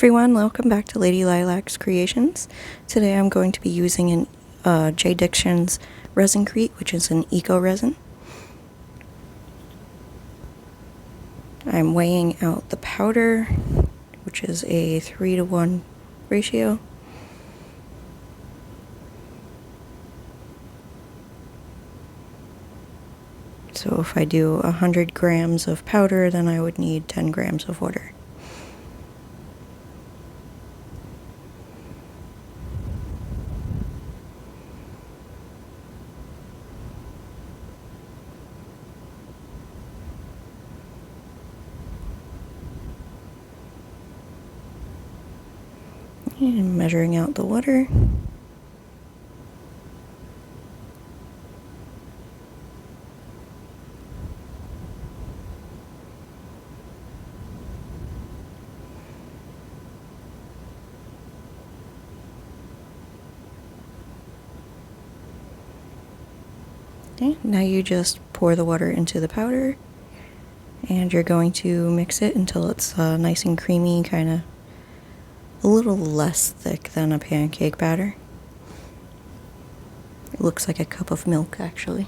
everyone, welcome back to Lady Lilacs Creations. Today I'm going to be using an J. Dixon's Resincrete, which is an eco resin. I'm weighing out the powder, which is a 3-to-1 ratio. So if I do 100 grams of powder, then I would need 10 grams of water. And measuring out the water. Okay, now you just pour the water into the powder, and you're going to mix it until it's nice and creamy, kind of a little less thick than a pancake batter. It looks like a cup of milk, actually.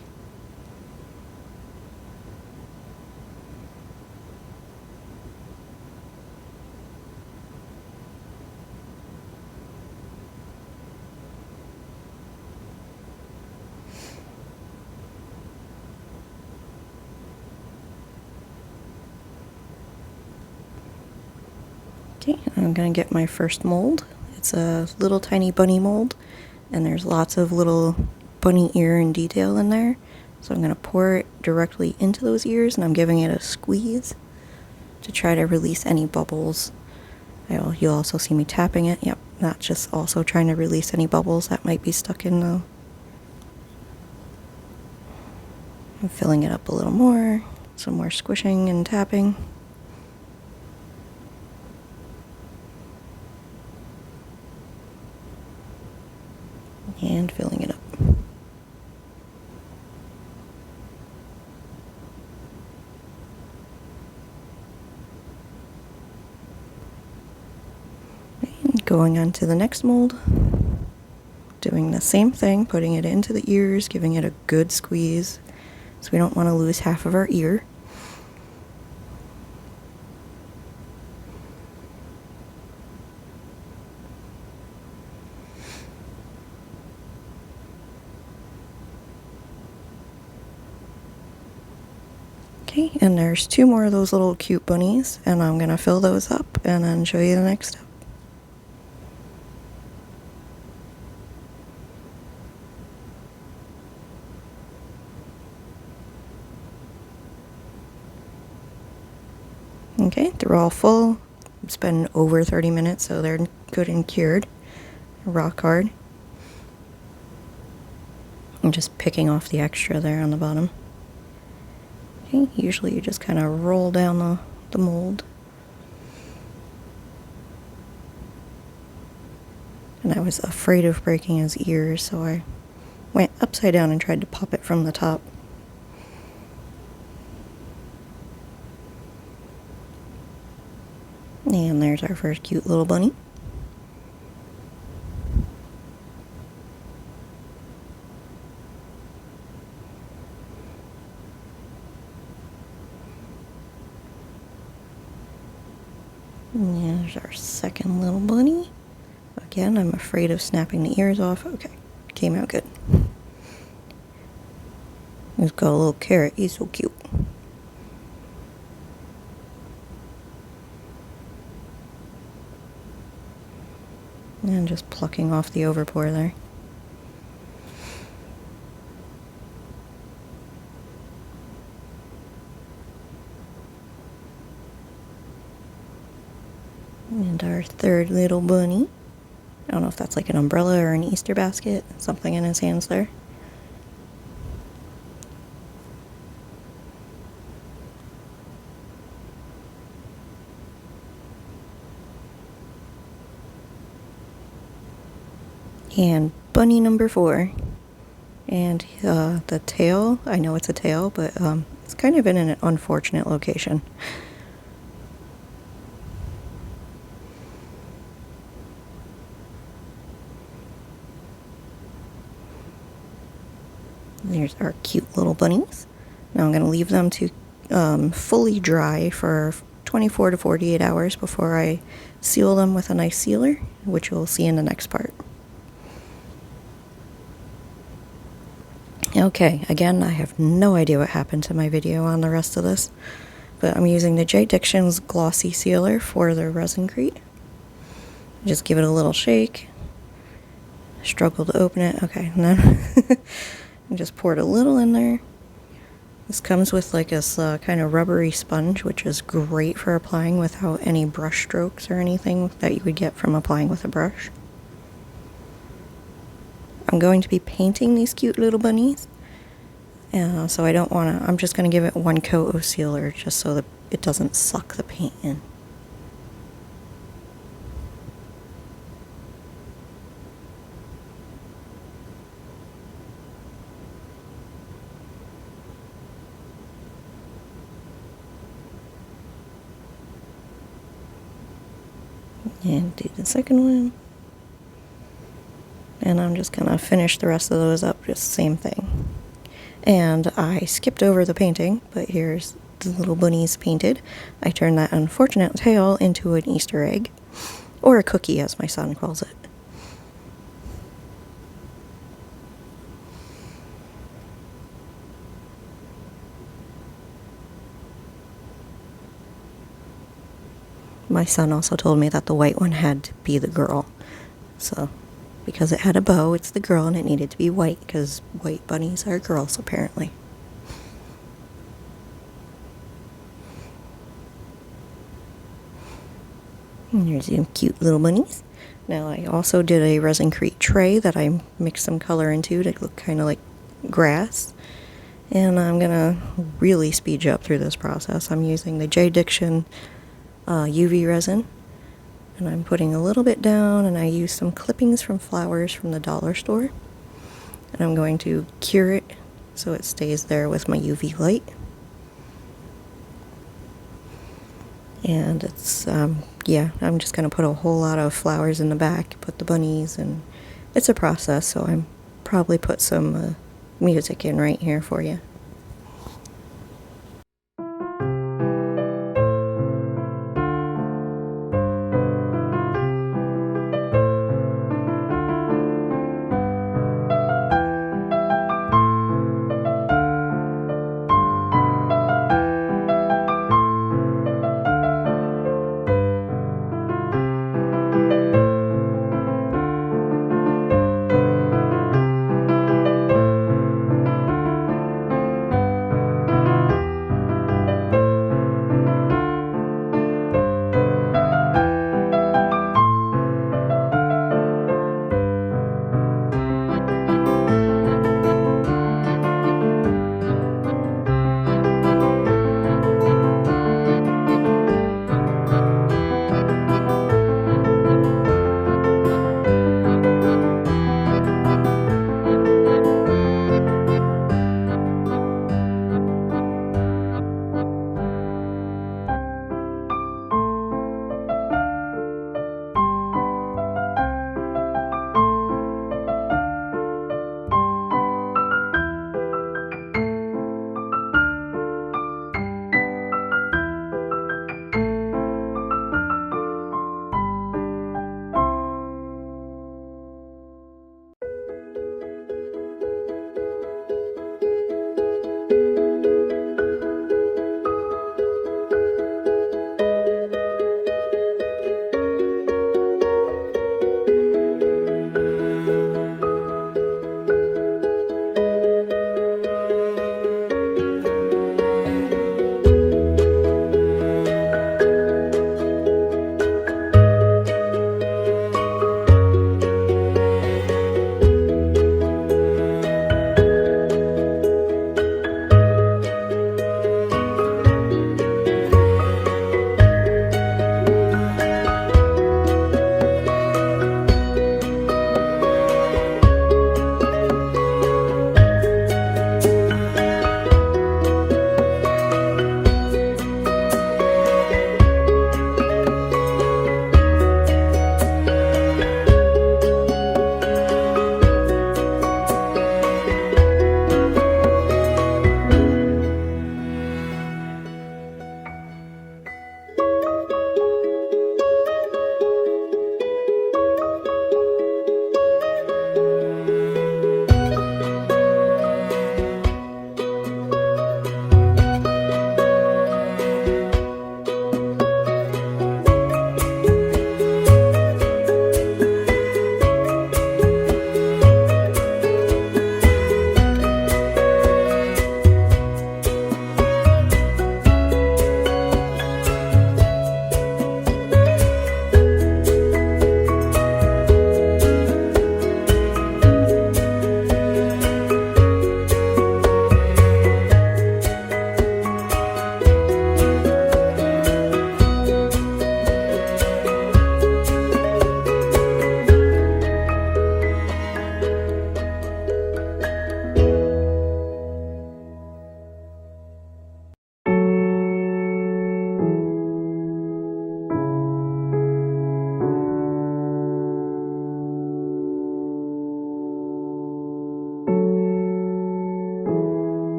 Okay, I'm going to get my first mold. It's a little tiny bunny mold, and there's lots of little bunny ear and detail in there. So I'm going to pour it directly into those ears, and I'm giving it a squeeze to try to release any bubbles. You'll also see me tapping it. Yep, that's just also trying to release any bubbles that might be stuck in though. I'm filling it up a little more, some more squishing and tapping. And filling it up. And going on to the next mold, doing the same thing, putting it into the ears, giving it a good squeeze, so we don't want to lose half of our ear. Okay, and there's 2 more of those little cute bunnies, and I'm going to fill those up and then show you the next step. Okay, they're all full. It's been over 30 minutes, so they're good and cured. Rock hard. I'm just picking off the extra there on the bottom. Okay, usually you just kind of roll down the mold. And I was afraid of breaking his ears, so I went upside down and tried to pop it from the top. And there's our first cute little bunny. And there's our second little bunny. Again, I'm afraid of snapping the ears off. Okay, came out good. He's got a little carrot. He's so cute. And just plucking off the overpour there. And our third little bunny. I don't know if that's like an umbrella or an Easter basket. Something in his hands there. And bunny number 4. And the tail, I know it's a tail, but it's kind of in an unfortunate location. There's our cute little bunnies. Now I'm going to leave them to fully dry for 24 to 48 hours before I seal them with a nice sealer, which you'll see in the next part. Okay, again, I have no idea what happened to my video on the rest of this, but I'm using the J. Diction's Glossy Sealer for the Resincrete. Just give it a little shake. Struggle to open it. Okay, and then just poured a little in there. This comes with like this kind of rubbery sponge, which is great for applying without any brush strokes or anything that you would get from applying with a brush. I'm going to be painting these cute little bunnies, so I don't want to, I'm just going to give it one coat of sealer just so that it doesn't suck the paint in. And do the second one. And I'm just going to finish the rest of those up, just same thing. And I skipped over the painting, but here's the little bunnies painted. I turned that unfortunate tail into an Easter egg, or a cookie as my son calls it. My son also told me that the white one had to be the girl. So, because it had a bow, it's the girl, and it needed to be white, because white bunnies are girls, apparently. And here's some cute little bunnies. Now, I also did a Resincrete tray that I mixed some color into to look kind of like grass. And I'm going to really speed you up through this process. I'm using the J. Diction UV resin, and I'm putting a little bit down, and I use some clippings from flowers from the dollar store, and I'm going to cure it so it stays there with my UV light. And it's yeah, I'm just going to put a whole lot of flowers in the back, put the bunnies, and it's a process, so I'm probably put some music in right here for you.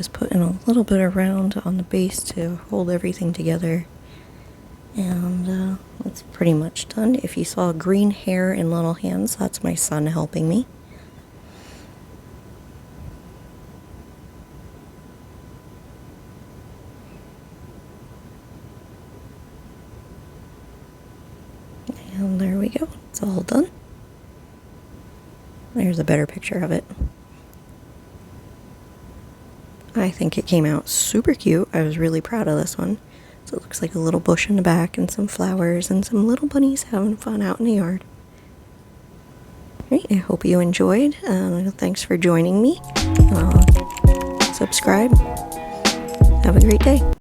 just putting a little bit around on the base to hold everything together. And that's pretty much done. If you saw green hair and little hands, that's my son helping me. And there we go. It's all done. There's a better picture of it. I think it came out super cute. I was really proud of this one. So it looks like a little bush in the back and some flowers and some little bunnies having fun out in the yard. Alright, I hope you enjoyed. Thanks for joining me. Subscribe. Have a great day.